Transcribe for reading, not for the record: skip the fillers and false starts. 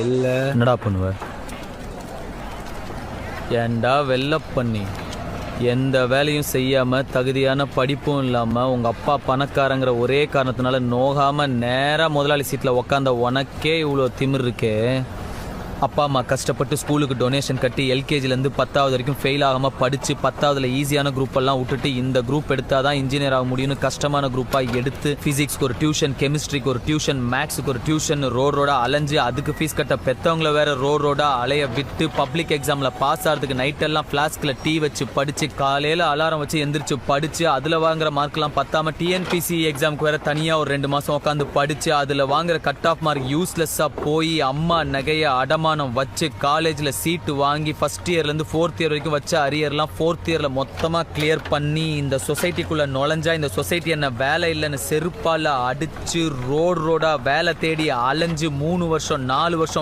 இல்ல. என்னடா பண்ணுவ? ஏன்டா வெள்ள பண்ணி எந்த வேலையும் செய்யாம தகுதியான படிப்பும் இல்லாம உங்க அப்பா பணக்காரங்கிற ஒரே காரணத்தினால நோகாம நேரா முதலாளி சீட்ல உக்காந்த உனக்கே இவ்வளோ திமிர் இருக்கே. அப்பா அம்மா கஷ்டப்பட்டு ஸ்கூலுக்கு டொனேஷன் கட்டி எல்கேஜிலேருந்து 10வது வரைக்கும் ஃபெயில் ஆகாமல் படித்து 10வதுல ஈஸியான குரூப் எல்லாம் விட்டுட்டு இந்த குரூப் எடுத்தால் தான் இன்ஜினியர் ஆக முடியும்னு கஷ்டமான குரூப்பாக எடுத்து ஃபிசிக்ஸ்க்கு ஒரு டியூஷன், கெமிஸ்ட்ரிக்கு ஒரு டியூஷன், மேக்ஸுக்கு ஒரு டியூஷன் ரோடா அலைஞ்சு அதுக்கு ஃபீஸ் கட்ட பெற்றவங்கள வேற ரோடா அலைய விட்டு பப்ளிக் எக்ஸாமில் பாஸ் ஆகிறதுக்கு நைட்டெல்லாம் ஃப்ளாஸ்கில் டீ வச்சு படித்து காலையில் அலாரம் வச்சு எந்திரிச்சு படித்து அதில் வாங்குற மார்க்லாம் பத்தாமல் டிஎன்பிசி எக்ஸாமுக்கு வேற தனியாக ஒரு 2 மாதம் உட்காந்து படித்து அதில் வாங்குற கட் ஆஃப் மார்க் யூஸ்லெஸ்ஸாக போய் அம்மா நகையை அடமானம் வச்சு காலேஜ்ல சீட்டு வாங்கி ஃபர்ஸ்ட் இயர்லேருந்து 4th இயர் வரைக்கும் வச்ச அரியர்லாம் 4th இயர்ல மொத்தமாக கிளியர் பண்ணி இந்த சொசைட்டிக்குள்ள நுழைஞ்சா இந்த சொசைட்டி என்ன வேலை இல்லைன்னு செருப்பால அடிச்சு ரோடா வேலை தேடி அலைஞ்சு 3 வருஷம் 4 வருஷம்